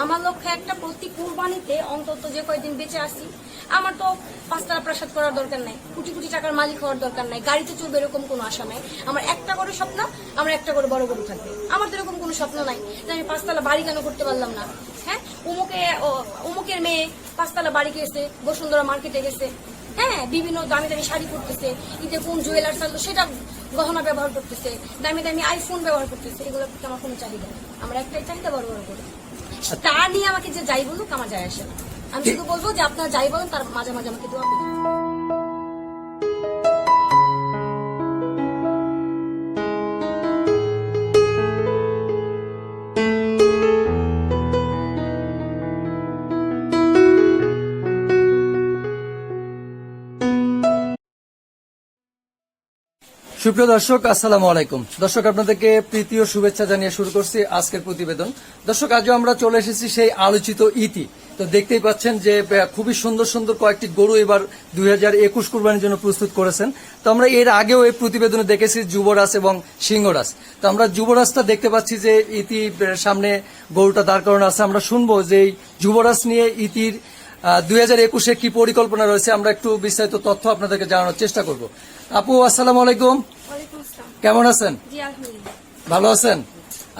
আমার লক্ষ্য একটা, প্রতি কুরবানিতে অন্তত যে কয়েকদিন বেঁচে আসি, আমার তো 5 তলা প্রাসাদ করার দরকার নাই, কোটি কোটি টাকার মালিক হওয়ার দরকার নাই, গাড়িতে চলবে এরকম কোনো আশা নাই। আমার একটা করে স্বপ্ন, আমার একটা করে বড় গরু থাকবে। আমার তো এরকম কোনো স্বপ্ন নাই যে আমি 5 তলা বাড়ি কেন করতে পারলাম না। হ্যাঁ, অমুকের মেয়ে 5 তলা বাড়ি গেছে, বসুন্ধরা মার্কেটে গেছে, হ্যাঁ, বিভিন্ন দামি দামি শাড়ি পরতেছে, ঈদে কোন জুয়েলার্স আনলো সেটা গহনা ব্যবহার করতেছে, দামি দামি আইফোন ব্যবহার করতেছে। এগুলো আমার কোনো চাহিদা নেই। আমার একটাই চাহিদা, বড় বড় করে। তা নিয়ে আমাকে যে যাই বলুক আমার যায় আসে না। আমি শুধু বলবো যে আপনারা যাই বলেন তার মাঝে মাঝে আমাকে দোয়া করুন। সুপ্রিয় দর্শক, আসসালামু আলাইকুম। দর্শক, আপনাদেরকে প্রীতি ও শুভেচ্ছা জানিয়ে শুরু করছি আজকের প্রতিবেদন। দর্শক, আজও আমরা চলে এসেছি সেই আলোচিত ইতি। তো দেখতেই পাচ্ছেন যে খুবই সুন্দর সুন্দর কয়েকটি গরু এবার 2021 কুরবানির জন্য প্রস্তুত করেছেন। তো আমরা এর আগেও এই প্রতিবেদনে দেখেছি যুবরাজ এবং সিংহরাজ। তো আমরা যুবরাজটা দেখতে পাচ্ছি যে ইতি সামনে গরুটা দাঁড় করানো আছে। আমরা শুনবো যে এই যুবরাজ নিয়ে ইতির 2021-এ কি পরিকল্পনা রয়েছে, আমরা একটু বিস্তারিত তথ্য আপনাদেরকে জানানোর চেষ্টা করব। আপু, আসসালামু আলাইকুম। কেমন আছেন? ভালো আছেন?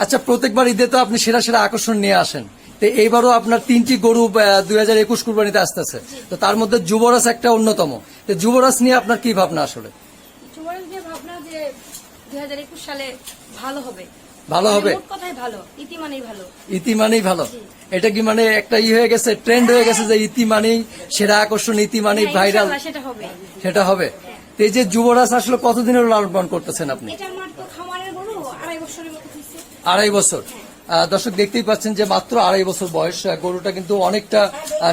আচ্ছা, প্রত্যেকবার ঈদে তো আপনি সেরা সেরা আকর্ষণ নিয়ে আসেন। তো এইবারও আপনার 3টি গরু 2021 কুরবানিতে আসতেছে। তো তার মধ্যে যুবরাজ একটা অন্যতম। তো যুবরাজ নিয়ে আপনার কি ভাবনা? আসলে যুবরাজ নিয়ে ভাবনা যে 2021 সালে ভালো হবে। ভালো হবে, কথাই ভালো, ইতি মানেই ভালো। ইতি মানেই ভালো। এটা কি মানে একটা হয়ে গেছে, ট্রেন্ড হয়ে গেছে যে ইতি মানেই সেরা আকর্ষণ, ইতি মানেই ভাইরাল? সেটা হবে, সেটা হবে। এই যে যুবরাজ আসলে কতদিনের লালন পালন করতেছেন আপনি? এটা আমার তো খামারের গরু, 2.5 বছরের মতো হয়েছে। 2.5 বছর। দর্শক, দেখতেই পাচ্ছেন যে মাত্র 2.5 বছর বয়স। গরুটা কিন্তু অনেকটা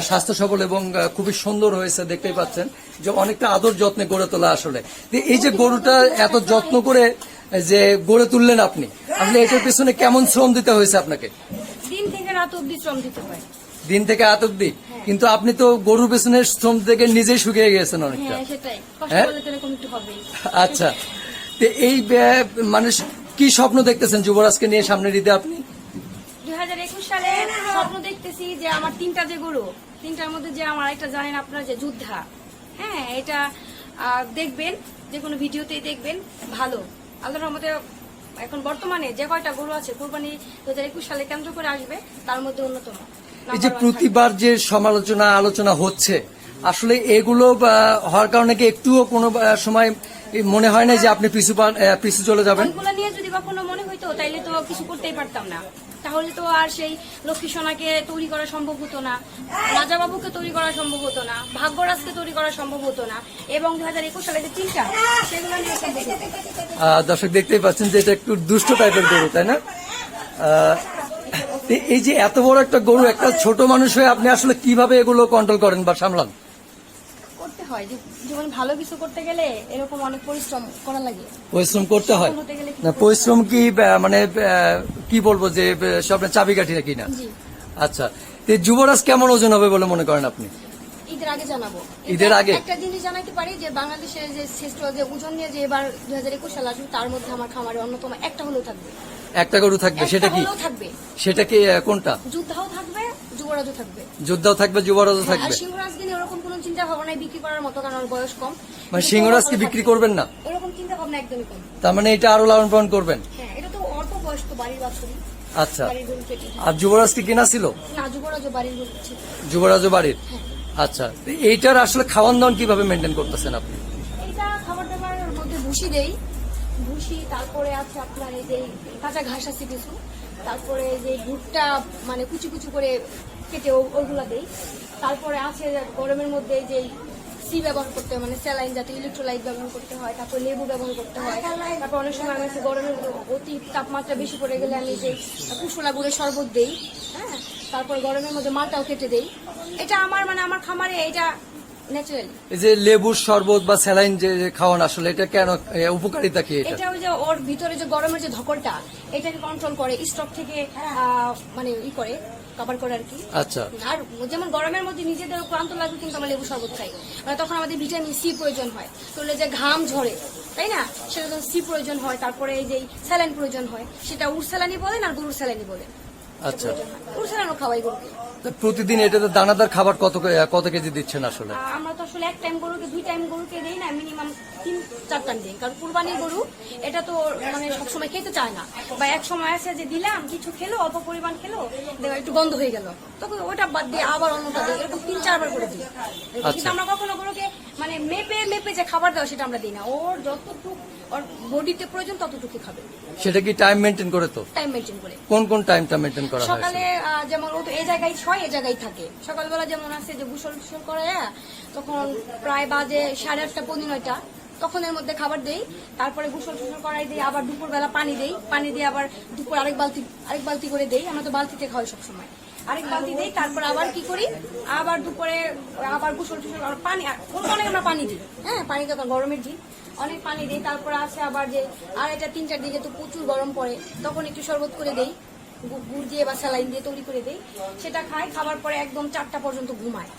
স্বাস্থ্য সবল এবং খুবই সুন্দর হয়েছে। দেখতেই পাচ্ছেন যে অনেকটা আদর যত্নে গড়ে তোলা। আসলে এই যে গরুটা এত যত্ন করে যে গড়ে তুললেন আপনি, আসলে এটার পেছনে কেমন শ্রম দিতে হয়েছে আপনাকে? দিন থেকে রাত অব্দি শ্রম দিতে হয়। দিন থেকে রাত অব্দি? কিন্তু আপনি তো গরুর পেছনে শ্রম থেকে নিজেই শুকিয়ে গেছেন অনেকটা। হ্যাঁ, আচ্ছা। তো এই মানে কি স্বপ্ন দেখতেছেন যুবরাজকে নিয়ে সামনের ঈদে আপনি? 2021 সালে স্বপ্ন দেখতেছি যে আমার 3টা যে গরু, 3টার মধ্যে যে আমার একটা জানেন আপনারা যে যোদ্ধা, হ্যাঁ, এটা দেখবেন, যে কোনো ভিডিওতেই দেখবেন। ভালো আল্লাহর রহমতে এখন বর্তমানে যে কয়টা গরু আছে কুরবানি 2021 সালে কেন্দ্র করে আসবে, তার মধ্যে অন্যতম। এই যে প্রতিবার যে সমালোচনা আলোচনা হচ্ছে, আসলে এগুলো হওয়ার কারণে কি একটুও কোনো সময় মনে হয় না যে আপনি পিছু চলে যাবেন? ওইগুলো নিয়ে যদি কখনো মনে হইতো তাইলে তো কিছু করতেই পারতাম না। তাহলে তো আর সেই লক্ষ্মী সোনাকে তৈরি করা সম্ভব হতো না, রাজা বাবুকে তৈরি করা সম্ভব হতো না, ভাগ্যরাজকে তৈরি করা সম্ভব হতো না, এবং 2021 সালে যে 3টা সেগুলো নিয়ে সম্ভব হতো। দর্শক, দেখতেই পাচ্ছেন যে এটা একটু দুষ্ট টাইপের গরু, তাই না? এই যে এত বড় একটা গরু, একটা ছোট মানুষ হয়ে আপনি আসলে কিভাবে এগুলো কন্ট্রোল করেন বা সামলান? করতে হয়, যেমন ভালো কিছু করতে গেলে এরকম অনেক পরিশ্রম করা লাগে। পরিশ্রম করতে হয় না? পরিশ্রম কি মানে কি বলবো যে সব চাবিকাঠি নাকি না? আচ্ছা, যুবরাজ কেমন ওজন হবে বলে মনে করেন আপনি? ঈদের আগে জানাবো। ঈদের আগে একটা জিনিস জানাইতে পারি যে বাংলাদেশের যে শ্রেষ্ঠ যে ওজন নিয়ে যে এবার 2021 সালে আসবে, তার মধ্যে আমার খামারে অন্যতম একটা হলেও থাকবে। একটা গরু থাকবে? সেটা কি? সেটা কি? কোনটা? যোদ্ধাও থাকবে, যুবরাজও থাকবে। যোদ্ধাও থাকবে, যুবরাজও থাকবে। সিংহরাজকে নিয়ে ওরকম কোনো চিন্তা ভাবনা বিক্রি করার মতো, কারণ ওর বয়স কম। মানে সিংহরাজকে বিক্রি করবেন না? এরকম চিন্তা ভাবনা একদমই কম। তার মানে এটা আরো লালন পালন করবেন? হ্যাঁ, এটা তো অল্প বয়স, তো বাড়ির বাছুরি। আচ্ছা। আর যুবরাজকে কেনা ছিল? না, যুবরাজও বাড়ির ছিল। যুবরাজও বাড়ির? আচ্ছা। এইটার আসলে খাওয়ান দাওয়ান কিভাবে মেনটেন করতেছেন আপনি? এটা খাবার দাবার মধ্যে ভুসি দেই, ভুসি, তারপরে আছে আপনার এই যে কাঁচা ঘাস আছে কিছু, তারপরে যে ভুট্টা মানে কুচি কুচি করে কেটে ওইগুলা দেই। তারপরে আছে গরমের মধ্যে যে সি ব্যবহার করতে হয়, মানে স্যালাইন জাতীয় ইলেকট্রোলাইট ব্যবহার করতে হয়, তারপর লেবু ব্যবহার করতে হয়। তারপর অনেক সময় আমি গরমের অতি তাপমাত্রা বেশি পড়ে গেলে আমি যে কুশলা গুঁড়ে শরবত দেই, হ্যাঁ, তারপর গরমের মধ্যে মালটাও কেটে দেই। এটা আমার মানে আমার খামারে এটা ন্যাচারালি। এই যে লেবুর শরবত বা স্যালাইন যে খাওয়ান, আসলে এটা কেন, উপকারিতা কি? এটা ওই যে ওর ভিতরে যে গরমের যে ধকলটা, এটাকে কন্ট্রোল করে, স্টক থেকে মানে করে কভার করে আর কি। আচ্ছা। আর যেমন গরমের মধ্যে নিজেদের ক্লান্ত লাগবে কিন্তু আমরা লেবু শরবত খাই, মানে তখন আমাদের ভিটামিন সি প্রয়োজন হয়, তোলে যে ঘাম ঝরে, তাই না, সেটা সি প্রয়োজন হয়। তারপরে এই যে স্যালাইন প্রয়োজন হয়, সেটা উট স্যালাইনই বলেন আর গরুর স্যালাইনই বলেন। আচ্ছা। গরু ছাড়ানো খাওয়াই গরুকে। তো প্রতিদিন এটাতে দানাদার খাবার কত কেজি দিচ্ছেন আসলে? আমরা তো আসলে এক টাইম গরুকে 2 টাইম গরুকে দেই না, মিনিমাম 3-4 টাইম দিই, কারণ কুরবানির গরু এটা তো মানে সবসময় খেতে চায় না, বা এক সময় আছে যে দিলাম কিছু খেলো, অল্প পরিমাণ খেলো, দেখো একটু বন্ধ হয়ে গেল, তখন ওটা বাদ দিয়ে আবার অন্যটা দিই, এরকম 3-4 বার করে দিই। কিন্তু আমরা কখনো গরুকে মানে মেপে যে খাবার দেওয়া সেটা আমরা দিই না, ওর যতটুকু ওর বডিতে প্রয়োজন ততটুকু খাবে। সেটা কি টাইম মেনটেন করে? তো টাইম মেনটেন করে। কোন টাইমটা মেনটেন করা হয়? সকালে যেমন ও তো এই জায়গায় ছয় এই জায়গায় থাকে, সকালবেলা যেমন আছে যে গোসল টোসল করে তখন প্রায় বাজে 8:30 পৌনে 9টা, তখন এর মধ্যে খাবার দেই, তারপরে গোসল টোসল করাই দিই, আবার দুপুরবেলা পানি দিয়ে আবার দুপুর আরেক বালতি করে দেই, আমরা তো বালতিতে খাওয়াই সবসময়, আরেক বালতি দেই, তারপর আবার কি করি, আবার দুপুরে আবার গোসল টোসল পানি অনেক আমরা পানি দিই, হ্যাঁ পানি তো গরমের দিন অনেক পানি দিই, তারপরে আছে আবার যে 2:30-3টার দিকে তো প্রচুর গরম পড়ে, তখন একটু শরবত করে দেই, গুড় দিয়ে বা স্যালাইন দিয়ে তৈরি করে দেই, সেটা খায়, খাবার পরে একদম 4টা পর্যন্ত ঘুমায়,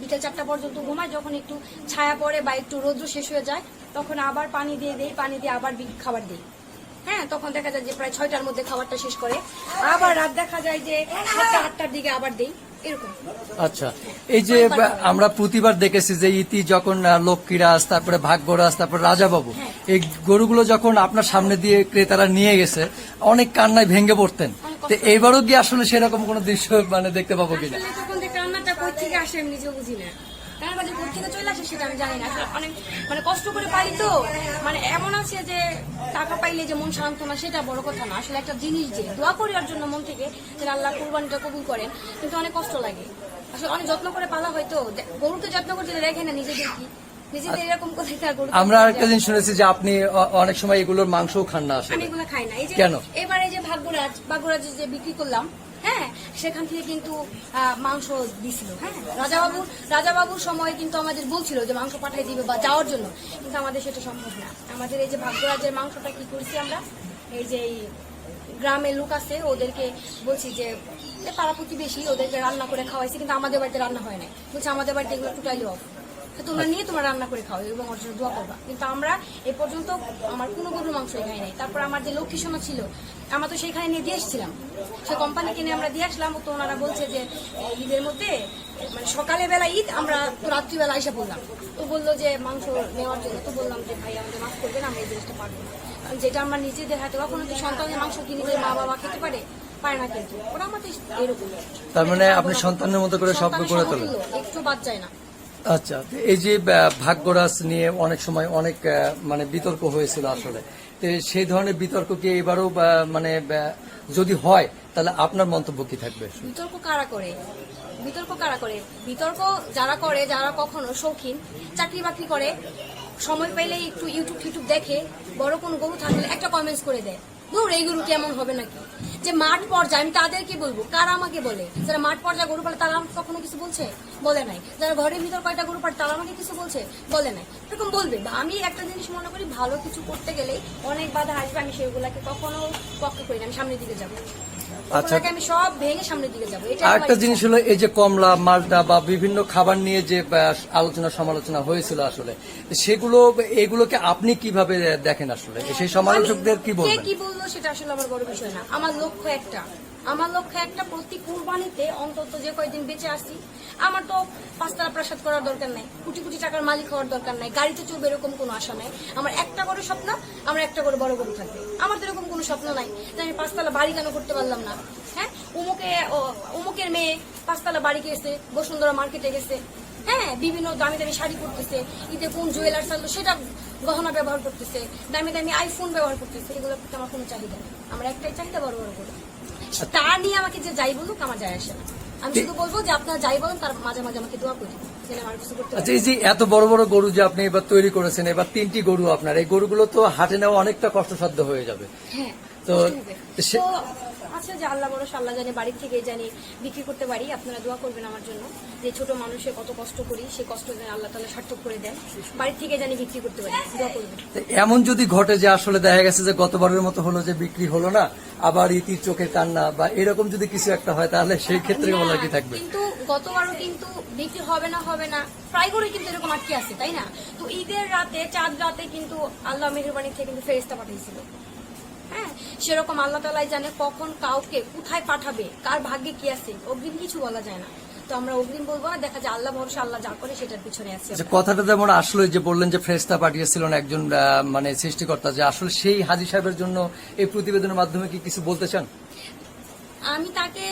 বিকেল 4টা পর্যন্ত ঘুমায়, যখন একটু ছায়া পড়ে বা একটু রৌদ্র শেষ হয়ে যায় তখন আবার পানি দিয়ে দেই, পানি দিয়ে আবার খাবার দিই, হ্যাঁ তখন দেখা যায় যে প্রায় 6টার মধ্যে খাবারটা শেষ করে, আবার রাত দেখা যায় যে 7টা-8টার দিকে আবার দেই, এরকম। আচ্ছা, এই যে আমরা প্রতিবার দেখেছি যে ইতি যখন লক্ষ্মীরাজ, তারপরে ভাগ্যরাজ, তারপর রাজাবাবু, এই গরুগুলো যখন আপনার সামনে দিয়ে ক্রেতারা নিয়ে গেছে অনেক কান্নায় ভেঙে পড়তেন, তো এইবারও কি আসলে সেরকম কোন দৃশ্য মানে দেখতে পাবো কিনা? তখন যে কান্নাটা কই থেকে আসে আমি নিজেও বুঝি না, কারণ যে কোথা থেকে চলে আসে সেটা আমি জানি না, অনেক মানে কষ্ট করে পাই তো, মানে এমন আছে যে টাকা পাইলে যে মন শান্ত না সেটা বড় কথা না, আসলে একটা জিনিস যে দোয়া করি ওর জন্য মন থেকে যে আল্লাহ কুরবানিটা কবুল করেন, কিন্তু অনেক কষ্ট লাগে, আসলে অনেক যত্ন করে পালা হয়তো, গরুকে যত্ন করতে দেখে না নিজেদের কি নিজেদের এরকম কোথায় তার গরু। আমরা একটা জিনিস শুনেছি যে আপনি অনেক সময় এগুলোর মাংসও খান না আসলে? আমি এগুলো খাই না। এই যে কেন? এবারে যে ভাগ্যরাজ যে বিক্রি করলাম, হ্যাঁ সেখান থেকে কিন্তু মাংস দিছিল, হ্যাঁ রাজাবাবুর সময় কিন্তু আমাদের বলছিল যে মাংস পাঠাই দিবে বা যাওয়ার জন্য, কিন্তু আমাদের সেটা সম্ভব না। আমাদের এই যে ভাগ্যরাজের মাংসটা কি করছি আমরা, এই যে গ্রামের লোক আছে ওদেরকে বলছি যে পাড়া প্রতিবেশী ওদেরকে রান্না করে খাওয়াইছি, কিন্তু আমাদের বাড়িতে রান্না হয় নাই, বলছে আমাদের বাড়িতে এগুলো টোটালি অফ, তোমরা নিয়ে তোমরা রান্না করে খাও এবং ওর জন্য দোয়া করবা, কিন্তু আমরা এ পর্যন্ত আমার কোনো গরুর মাংস খাই নাই। তারপর আমার যে লক্ষ্মী সোনা ছিল আমরা তো সেখানে নিয়ে দিয়ে এসেছিলাম, সে কোম্পানিকে নিয়ে আমরা দিয়ে আসলাম, তো ওনারা বলছে যে ঈদের মধ্যে মানে সকালে বেলা ঈদ, আমরা তো রাত্রিবেলা এসে বললাম, তো বললো যে মাংস নেওয়ার জন্য, তো বললাম যে ভাই আমাদের মাফ করবেন, আমরা এই জিনিসটা পারবো না, যেটা আমরা নিজেদের হাতে, কখনো কি সন্তানের মাংস কিনে মা বাবা খেতে পারে না, কিন্তু ওরা আমাদের এরকম, তার মানে আপনি সন্তানের মতো করে সব করে তোলেন, একটু বাদ যায় না। আচ্ছা, এই যে ভাগ্যরাজ নিয়ে অনেক সময় অনেক মানে বিতর্ক হয়েছিল আসলে, তো সেই ধরনের বিতর্ক কি এবারও মানে যদি হয় তাহলে আপনার মন্তব্য কি থাকবে? বিতর্ক কারা করে? বিতর্ক যারা করে, যারা কখনো শৌখিন চাকরি বাকরি করে, সময় পেলে একটু ইউটিউব দেখে, বড় কোন গরু থাকলে একটা কমেন্টস করে দেয়, ধর এই গরু কেমন হবে নাকি, যে মাঠ পর্যায়ে আমি তাদের কি বলবো, কারা আমাকে বলে, যারা মাঠ পর্যায়ে গরু পালে তারা আমাকে কখনো কিছু বলছে? বলে নাই। যারা ঘরের ভিতর কয়টা গরু পালে তারা আমাকে কিছু বলছে? বলে নাই। এরকম বলবে। আমি একটা জিনিস মনে করি, ভালো কিছু করতে গেলে অনেক বাধা আসবে, আমি সেগুলাকে কখনো পক্ষে করি না, আমি সামনের দিকে যাবো, আচ্ছা, আমি সব ভেঙে সামনের দিকে যাবো। আরেকটা জিনিস হলো এই যে কমলা, মালটা বা বিভিন্ন খাবার নিয়ে যে আলোচনা সমালোচনা হয়েছিল আসলে, এগুলোকে আপনি কিভাবে দেখেন আসলে? সেই সমালোচকদের কি বলবেন? কি বললো সেটা আসলে আমার বড় বিষয় না। আমার লক্ষ্য একটা, প্রতি কুরবানিতে অন্তত যে কয়দিন বেঁচে আসি, আমার তো 5 প্রাসাদ করার দরকার নাই, কোটি কোটি টাকার মালিক হওয়ার দরকার নাই, গাড়িতে চলবে এরকম কোনো আশা নাই। আমার একটা করে স্বপ্ন, আমার একটা করে বড় গরু থাকবে। আমার তো এরকম কোনো স্বপ্ন নাই যে আমি 5 বাড়ি কেন করতে পারলাম না। হ্যাঁ, অমুকের মেয়ে 5 বাড়ি গেছে, বসুন্ধরা মার্কেটে গেছে, হ্যাঁ বিভিন্ন দামি দামি শাড়ি পরতেছে, ঈদে কোন জুয়েলার্স আনলো সেটা গহনা ব্যবহার করতেছে, দামি দামি আইফোন ব্যবহার করতেছে। এগুলো প্রতি আমার কোনো চাহিদা নেই। আমার একটাই চাহিদা, বড় বড় করে। তা নিয়ে আমাকে যে যাই বলুক আমার যায় আসে না। আমি শুধু বলবো যে আপনারা যাই বলেন, তার মাঝে মাঝে আমাকে দোয়া করি। আচ্ছা, এই যে এত বড় বড় গরু যে আপনি এবার তৈরি করেছেন, এবার 3টি গরু আপনার, এই গরুগুলো তো হাটে নেওয়া অনেকটা কষ্টসাধ্য হয়ে যাবে। হ্যাঁ, তো আচ্ছা, যে আল্লাহ বড়, আল্লাহ জানে, বাড়ির থেকে জানি বিক্রি করতে পারি। আপনারা দোয়া করবেন আমার জন্য, যে ছোট মানুষে কত কষ্ট করি, সে কষ্ট যেন আল্লাহ তাআলা সার্থক করে দেন, বাড়ির থেকে জানি বিক্রি করতে পারি। দোয়া করবেন। এমন যদি ঘটে যে আসলে দেখা গেছে যে গতবারের মতো হলো যে বিক্রি হলো না, আবার ইতির চোখে কান্না বা এরকম যদি কিছু একটা হয়, তাহলে সেই ক্ষেত্রে বলা কি থাকবে? কিন্তু গতবারও কিন্তু বিক্রি হবে না, প্রায় করে কিন্তু এরকম আটকে আছে, তাই না? তো ঈদের রাতে, চাঁদ রাতে কিন্তু আল্লাহ মেহেরবানি থেকে কিন্তু ফেরেশতা পাঠিয়েছিল। হ্যাঁ, সেরকম আল্লাহ তাআলাই জানে কখন কাউকে কোথায় পাঠাবে, কার ভাগ্যে কি আছে, অগ্রিম কিছু বলা যায় না। তো আমরা অগ্রিম বলবো না, দেখা যায় আল্লাহ ভরসা, আল্লাহ যা করে সেটার পিছনে আছি আচ্ছা, আমরা। কথাটা যেমন আসলে যে বললেন যে ফেরেশতা পাঠিয়েছিলেন একজন মানে সৃষ্টিকর্তা, যে আসলে সেই হাজী সাহেবের জন্য এই প্রতিবেদনের মাধ্যমে কি কিছু বলতে চান? আমি তাকে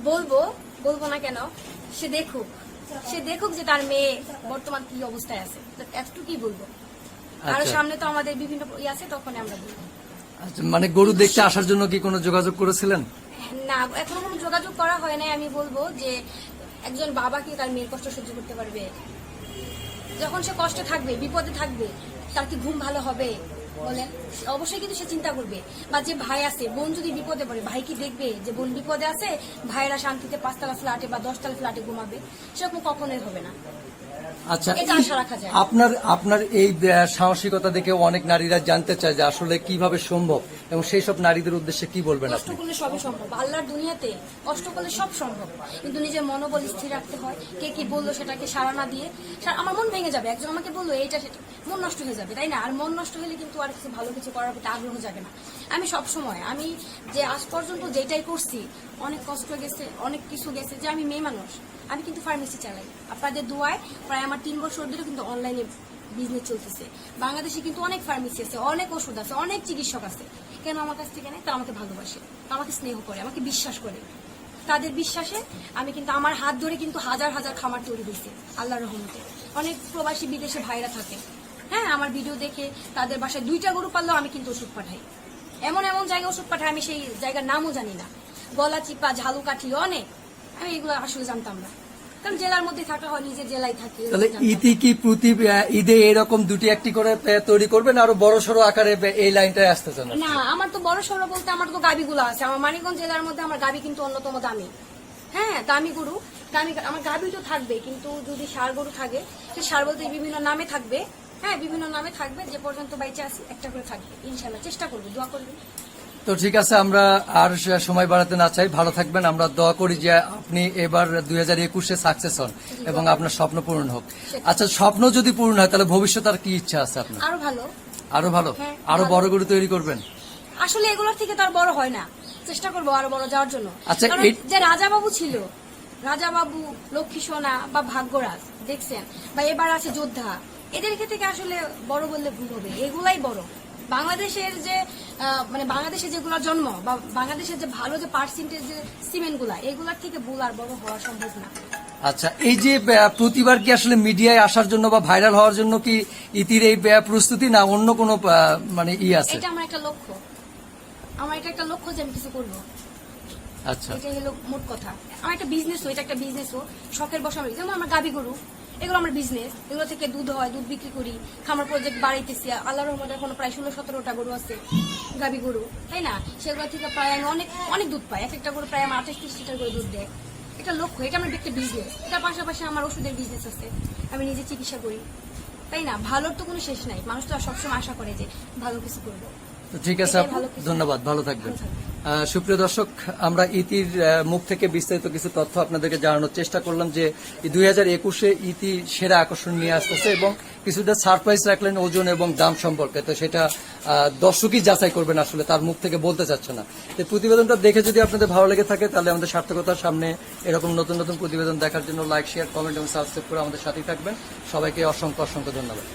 বলবো না কেন, সে দেখুক যে তার মেয়ে বর্তমান কি অবস্থায় আছে, একটু কি বলবো। আর আচ্ছা। সামনে তো আমাদের বিভিন্ন আছে, তখন আমরা বলবো। আচ্ছা, মানে গরু দেখতে আসার জন্য কি কোনো যোগাযোগ করেছিলেন? না, এখনো কোনো যোগাযোগ করা হয় নাই। আমি বলবো যে একজন বাবা কি তার মেয়ের কষ্ট সহ্য করতে পারবে? যখন সে কষ্টে থাকবে, বিপদে থাকবে, তার কি ঘুম ভালো হবে বলেন? অবশ্যই কিন্তু সে চিন্তা করবে। বা যে ভাই আছে, বোন যদি বিপদে পড়ে, ভাই কি দেখবে যে বোন বিপদে আছে, ভাইয়েরা শান্তিতে 5তলা ফ্ল্যাটে বা 10তলা ফ্ল্যাটে ঘুমাবে? সেরকম কখনোই হবে না। আচ্ছা, এটা আশা রাখা যায়। আপনার এই সাহসিকতা দেখে অনেক নারীরা জানতে চায় যে আসলে কিভাবে সম্ভব, এবং সেই সব নারীদের উদ্দেশ্যে কি বলবেন কষ্ট আপনি? করলে সবই সম্ভব। আল্লাহর দুনিয়াতে কষ্ট করলে সব সম্ভব, কিন্তু নিজের মনোবল স্থির রাখতে হয়। কে কি বললো সেটাকে সাড়া না দিয়ে, আমার মন ভেঙে যাবে। একজন আমাকে বললো এইটা সেটা, মন নষ্ট হয়ে যাবে, তাই না? আর মন নষ্ট হলে কিন্তু আর কিছু ভালো কিছু করার প্রতি আগ্রহ জাগে না। আমি সব সময়, আমি যে আজ পর্যন্ত যেটাই করছি, অনেক কষ্ট গেছে, অনেক কিছু গেছে। যে আমি মেয়ে মানুষ, আমি কিন্তু ফার্মেসি চালাই। আপনাদের দোয়ায় প্রায় আমার 3 বছর ধরে কিন্তু অনলাইনে বিজনেস চলতেছে। বাংলাদেশে কিন্তু অনেক ফার্মেসি আছে, অনেক ওষুধ আছে, অনেক চিকিৎসক আছে। কেন আমার কাছ থেকে নেয়? তারা আমাকে ভালোবাসে, আমাকে স্নেহ করে, আমাকে বিশ্বাস করে। তাদের বিশ্বাসে আমি কিন্তু, আমার হাত ধরে কিন্তু হাজার হাজার খামার তৈরি হয়েছে আল্লাহর রহমতে। অনেক প্রবাসী বিদেশে ভাইরা থাকে, হ্যাঁ, আমার ভিডিও দেখে তাদের বাসায় 2টা গরু পারলেও আমি কিন্তু ওষুধ পাঠাই। এমন এমন জায়গায় ওষুধ পাঠাই, আমি সেই জায়গার নামও জানি না। গলা চিপা, ঝালুকাঠি, অনেক, আমি এগুলো আসলে জানতাম না, কারণ জেলার মধ্যে থাকা হয়, নিজের জেলায় থাকি। তাহলে ইতি কি প্রতি ঈদে এরকম 2টি-1টি করে তৈরি করবেন, আরো বড় সড়ো আকারে এই লাইনটায় আসতে চান? না, আমার তো বড় সড়ো বলতে, আমার তো গাবিগুলো আছে। আমার মানিকগঞ্জ জেলার মধ্যে আমার গাবি কিন্তু অন্যতম দামি, হ্যাঁ, দামি গরু, দামি। আমার গাবি তো থাকবে, কিন্তু যদি ষাঁড় গরু থাকে, সে ষাঁড় বলতে বিভিন্ন নামে থাকবে, হ্যাঁ, বিভিন্ন নামে থাকবে। যে পর্যন্ত বাইচে আছি একটা করে থাকবে, ইনশাল্লাহ। চেষ্টা করবো, দোয়া করবেন। তো ঠিক আছে, আমরা আর সময় বাড়াতে না চাই, ভালো থাকবেন। আমরা দোয়া করি যে আপনি এবার 2021-এ সাকসেস হন এবং আপনার স্বপ্ন পূরণ হোক। আচ্ছা, স্বপ্ন যদি পূরণ হয়, তাহলে ভবিষ্যতে আর কি ইচ্ছা আছে আপনার? আরো ভালো, আরো ভালো, হ্যাঁ, আরো ভালো। বড় গরু তৈরি করবেন? আসলে এগুলোর থেকে তো আর বড় হয় না, চেষ্টা করবো আরো বড় যাওয়ার জন্য। আচ্ছা, কারণ যে রাজাবাবু ছিল, রাজাবাবু, লক্ষ্মী সোনা বা ভাগ্যরাজ দেখছেন, বা এবার আছে যোদ্ধা, এদের থেকে আসলে বড় বললে ভুল হবে, এগুলাই বড়। বাংলাদেশের যে মানে বাংলাদেশে যেগুলোর জন্ম, বা বাংলাদেশের যে ভালো যে পার্সেন্টেজ যে সিমেন্ট গুলা, এগুলার থেকে ভুল আর বড় হওয়া সম্ভব না। আচ্ছা, এই যে প্রতিবার কি আসলে মিডিয়ায় আসার জন্য বা ভাইরাল হওয়ার জন্য কি ইতির এই প্রস্তুতি, না অন্য কোনো মানে আছে? এটা আমার একটা লক্ষ্য, আমার এটা একটা লক্ষ্য যে আমি কিছু করবো। আচ্ছা, এটাই হলো মোট কথা। আমার একটা বিজনেস, এটা একটা বিজনেস, শখের বসা। যেমন আমার গাবি গরু, এগুলো আমার বিজনেস। এগুলো থেকে দুধ হয়, দুধ বিক্রি করি, খামার প্রজেক্ট বাড়াইতেছি। আল্লাহর রহমতে এখন প্রায় 16-17টা গরু আছে, গাবি গরু, তাই না? সেগুলো থেকে প্রায় আমি অনেক অনেক দুধ পাই। একটা গরু প্রায় আমার 28-30 লিটার করে দুধ দেয়। এটা লক্ষ্য, এটা আমার একটা বিজনেস। এটার পাশাপাশি আমার ওষুধের বিজনেস আছে, আমি নিজে চিকিৎসা করি, তাই না? ভালোর তো কোনো শেষ নাই। মানুষ তো সবসময় আশা করে যে ভালো কিছু করবো। তো ঠিক আছে আপু, ধন্যবাদ, ভালো থাকবেন। ভালো থাকবেন। সুপ্রিয় দর্শক, আমরা ইতির মুখ থেকে বিস্তারিত কিছু তথ্য আপনাদেরকে জানানোর চেষ্টা করলাম যে 2021-এ ইতি সেরা আকর্ষণ নিয়ে আসতেছে, এবং কিছুটা সারপ্রাইজ রাখলেন ওজন এবং দাম সম্পর্কে। তো সেটা দর্শকই যাচাই করবেন, আসলে তার মুখ থেকে বলতে চাচ্ছে না। তো প্রতিবেদনটা দেখে যদি আপনাদের ভালো লেগে থাকে, তাহলে আমাদের সার্থকতার সামনে এরকম নতুন নতুন প্রতিবেদন দেখার জন্য লাইক, শেয়ার, কমেন্ট এবং সাবস্ক্রাইব করে আমাদের সাথেই থাকবেন। সবাইকে অসংখ্য অসংখ্য ধন্যবাদ।